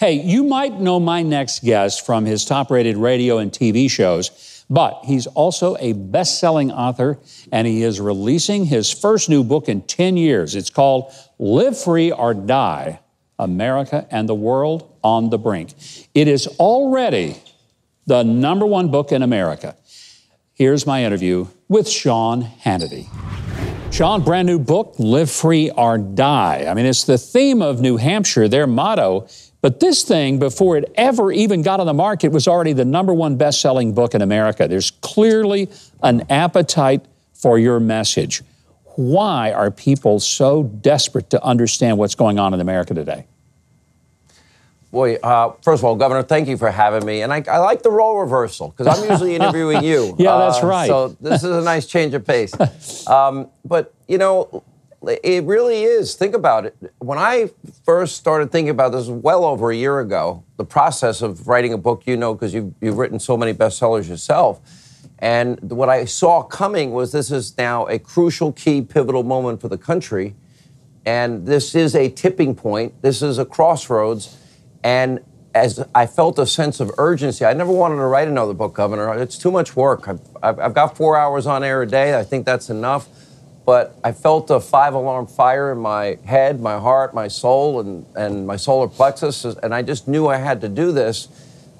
Hey, you might know my next guest from his top-rated radio and TV shows, but he's also a best-selling author, and he is releasing his first new book in 10 years. It's called Live Free or Die, America and the World on the Brink. It is already the #1 book in America. Here's my interview with Sean Hannity. Sean, brand new book, Live Free or Die. I mean, it's the theme of New Hampshire, their motto. But this thing, before it ever even got on the market, was already the #1 best-selling book in America. There's clearly an appetite for your message. Why are people so desperate to understand what's going on in America today? Boy, first of all, Governor, thank you for having me. And I like the role reversal, because I'm usually interviewing you. Yeah, that's right. So this is a nice change of pace. But, you know, it really is. Think about it. When I first started thinking about this, well over a year ago, the process of writing a book, you know, because you've written so many bestsellers yourself. And what I saw coming was this is now a crucial, key, pivotal moment for the country. And this is a tipping point. This is a crossroads. And as I felt a sense of urgency, I never wanted to write another book, Governor. It's too much work. I've got 4 hours on air a day. I think that's enough. But I felt a 5-alarm fire in my head, my heart, my soul, and my solar plexus. And I just knew I had to do this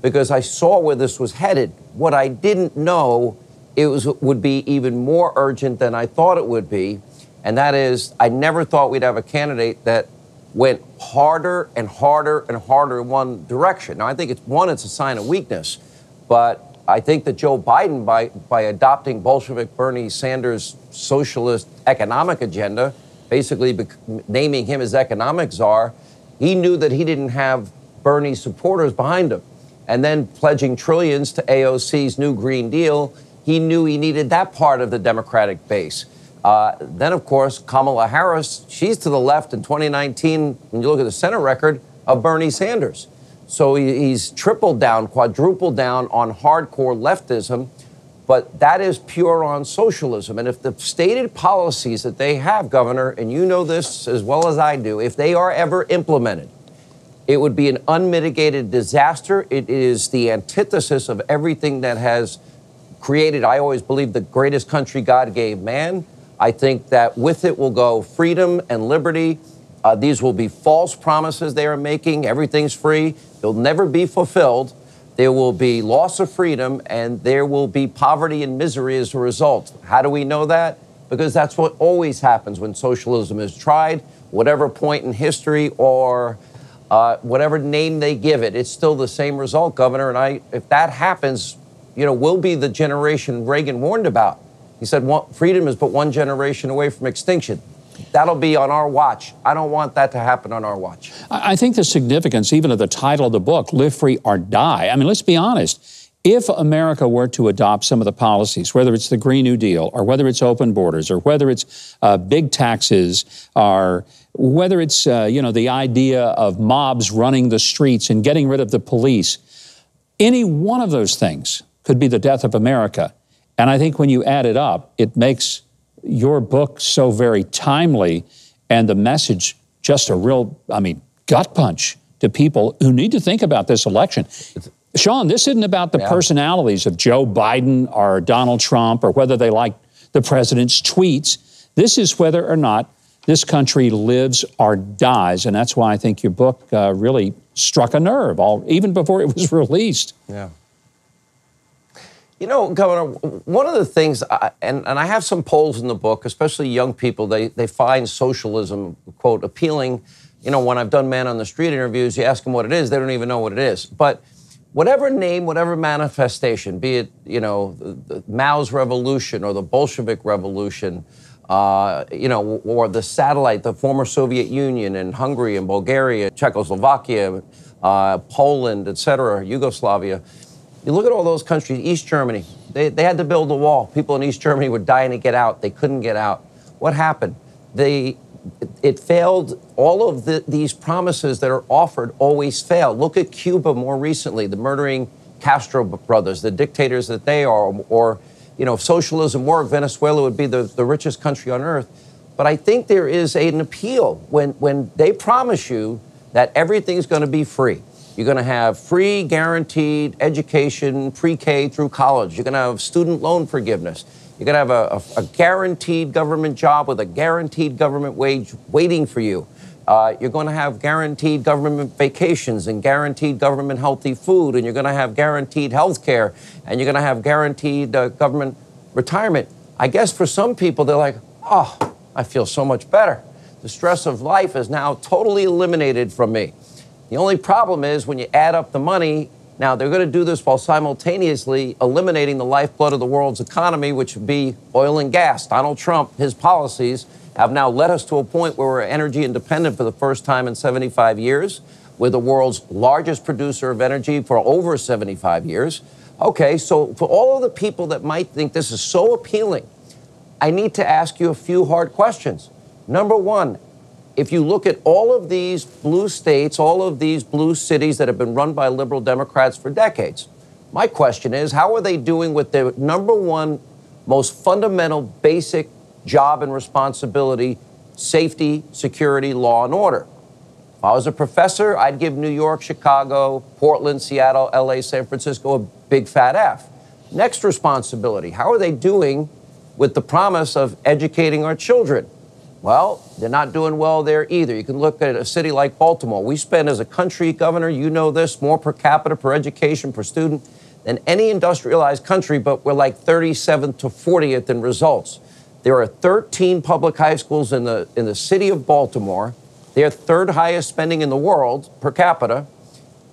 because I saw where this was headed. What I didn't know, would be even more urgent than I thought it would be. And that is, I never thought we'd have a candidate that went harder and harder and harder in one direction. Now, I think it's a sign of weakness. But I think that Joe Biden, by adopting Bolshevik Bernie Sanders' socialist economic agenda, basically naming him as economic czar, he knew that he didn't have Bernie supporters behind him. And then pledging trillions to AOC's new Green Deal, he knew he needed that part of the Democratic base. Then, of course, Kamala Harris, she's to the left in 2019, when you look at the Senate record, of Bernie Sanders. So he's tripled down, quadrupled down on hardcore leftism, but that is pure on socialism. And if the stated policies that they have, Governor, and you know this as well as I do, if they are ever implemented, it would be an unmitigated disaster. It is the antithesis of everything that has created, I always believe, the greatest country God gave man. I think that with it will go freedom and liberty. These will be false promises they are making. Everything's free. They'll never be fulfilled. There will be loss of freedom, and there will be poverty and misery as a result. How do we know that? Because that's what always happens when socialism is tried, whatever point in history or whatever name they give it. It's still the same result, Governor. And if that happens, you know, we'll be the generation Reagan warned about. He said freedom is but one generation away from extinction. That'll be on our watch. I don't want that to happen on our watch. I think the significance even of the title of the book, Live Free or Die, I mean, let's be honest. If America were to adopt some of the policies, whether it's the Green New Deal or whether it's open borders or whether it's big taxes or whether it's, the idea of mobs running the streets and getting rid of the police, any one of those things could be the death of America. And I think when you add it up, it makes your book so very timely and the message just a real, gut punch to people who need to think about this election. Sean, this isn't about the personalities of Joe Biden or Donald Trump or whether they like the president's tweets. This is whether or not this country lives or dies. And that's why I think your book really struck a nerve, even before it was released. Yeah. You know, Governor, one of the things, and I have some polls in the book, especially young people, they find socialism, quote, appealing. You know, when I've done man on the street interviews, you ask them what it is, they don't even know what it is. But whatever name, whatever manifestation, be it, the Mao's revolution or the Bolshevik revolution, or the satellite, the former Soviet Union and Hungary and Bulgaria, Czechoslovakia, Poland, etc., Yugoslavia. You look at all those countries, East Germany, they had to build a wall. People in East Germany were dying to get out. They couldn't get out. What happened? It failed. All of these promises that are offered always fail. Look at Cuba more recently, the murdering Castro brothers, the dictators that they are, or if socialism worked, Venezuela would be the richest country on earth. But I think there is an appeal when they promise you that everything's going to be free. You're going to have free, guaranteed education, pre-K through college. You're going to have student loan forgiveness. You're going to have a guaranteed government job with a guaranteed government wage waiting for you. You're going to have guaranteed government vacations and guaranteed government healthy food, and you're going to have guaranteed health care, and you're going to have guaranteed government retirement. I guess for some people, they're like, oh, I feel so much better. The stress of life is now totally eliminated from me. The only problem is when you add up the money, now they're going to do this while simultaneously eliminating the lifeblood of the world's economy, which would be oil and gas. Donald Trump, his policies have now led us to a point where we're energy independent for the first time in 75 years. We're the world's largest producer of energy for over 75 years. Okay, so for all of the people that might think this is so appealing, I need to ask you a few hard questions. Number one, if you look at all of these blue states, all of these blue cities that have been run by liberal Democrats for decades, my question is, how are they doing with their number one most fundamental, basic job and responsibility, safety, security, law, and order? If I was a professor, I'd give New York, Chicago, Portland, Seattle, LA, San Francisco a big fat F. Next responsibility, how are they doing with the promise of educating our children? Well, they're not doing well there either. You can look at a city like Baltimore. We spend as a country, Governor, you know this, more per capita, per education, per student than any industrialized country, but we're like 37th to 40th in results. There are 13 public high schools in the city of Baltimore. They're third highest spending in the world per capita.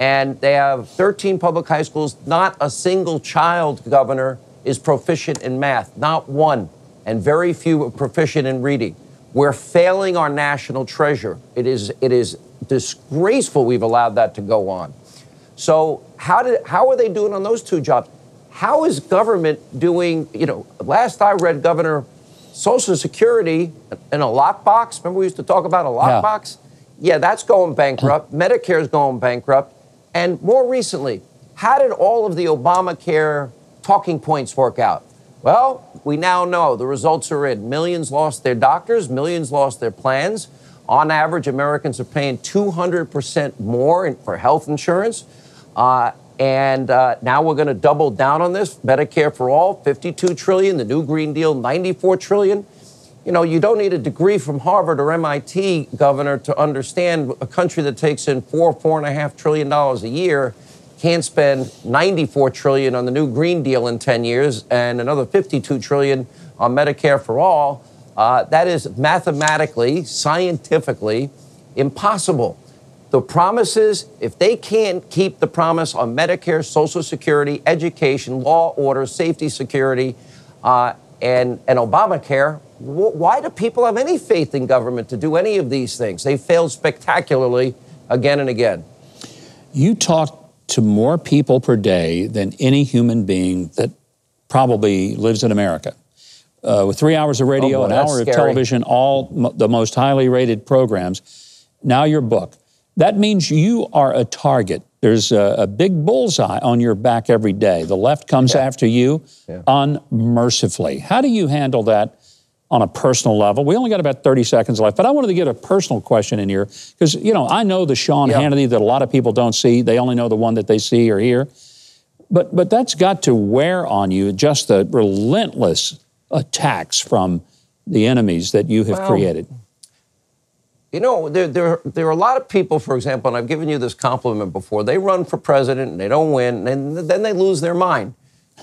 And they have 13 public high schools. Not a single child, Governor, is proficient in math. Not one. And very few are proficient in reading. We're failing our national treasure. It is disgraceful we've allowed that to go on. So how are they doing on those two jobs? How is government doing, last I read, Governor, Social Security in a lockbox. Remember we used to talk about a lockbox? Yeah, that's going bankrupt. Medicare's going bankrupt. And more recently, how did all of the Obamacare talking points work out? Well, we now know the results are in. Millions lost their doctors, millions lost their plans. On average, Americans are paying 200% more for health insurance. And now we're going to double down on this. Medicare for all, $52 trillion. The new Green Deal, $94 trillion. You don't need a degree from Harvard or MIT, Governor, to understand a country that takes in $4.5 trillion a year can't spend $94 trillion on the new Green Deal in 10 years and another $52 trillion on Medicare for all. That is mathematically, scientifically impossible. The promises, if they can't keep the promise on Medicare, Social Security, education, law, order, safety, security, and Obamacare, why do people have any faith in government to do any of these things? They failed spectacularly again and again. You talk to more people per day than any human being that probably lives in America. With 3 hours of radio, an hour of television, all the most highly rated programs. Now your book. That means you are a target. There's a big bullseye on your back every day. The left comes after you unmercifully. How do you handle that on a personal level? We only got about 30 seconds left, but I wanted to get a personal question in here because, I know the Sean Hannity that a lot of people don't see. They only know the one that they see or hear. But that's got to wear on you, just the relentless attacks from the enemies that you have created. There are a lot of people, for example, and I've given you this compliment before, they run for president and they don't win, and then they lose their mind.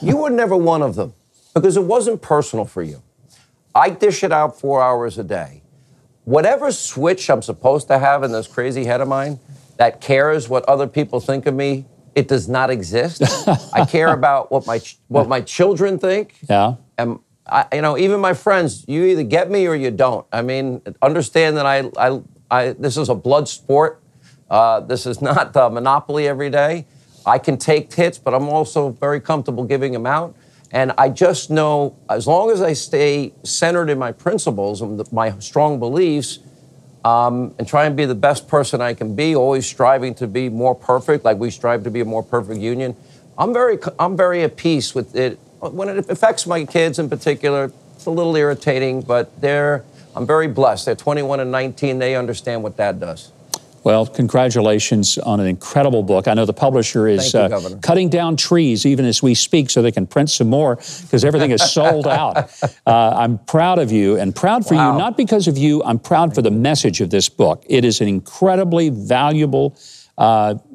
You were never one of them because it wasn't personal for you. I dish it out 4 hours a day. Whatever switch I'm supposed to have in this crazy head of mine that cares what other people think of me, it does not exist. I care about what my children think. Yeah. And even my friends, you either get me or you don't. I mean, understand that this is a blood sport. This is not Monopoly every day. I can take hits, but I'm also very comfortable giving them out. And I just know as long as I stay centered in my principles and my strong beliefs and try and be the best person I can be, always striving to be more perfect, like we strive to be a more perfect union, I'm very at peace with it. When it affects my kids in particular, it's a little irritating, but I'm very blessed. They're 21 and 19. They understand what Dad does. Well, congratulations on an incredible book. I know the publisher is cutting down trees even as we speak so they can print some more because everything is sold out. I'm proud of you and proud for you, not because of you. I'm proud for the message of this book. It is an incredibly valuable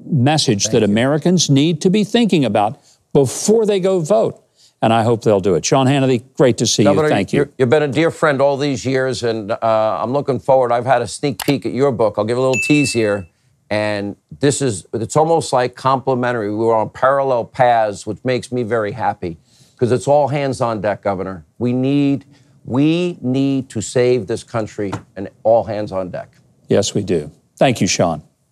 message that Americans need to be thinking about before they go vote. And I hope they'll do it. Sean Hannity, great to see you. Thank you. You've been a dear friend all these years, and I'm looking forward. I've had a sneak peek at your book. I'll give a little tease here. And it's almost like complimentary. We were on parallel paths, which makes me very happy because it's all hands on deck, Governor. We need to save this country and all hands on deck. Yes, we do. Thank you, Sean.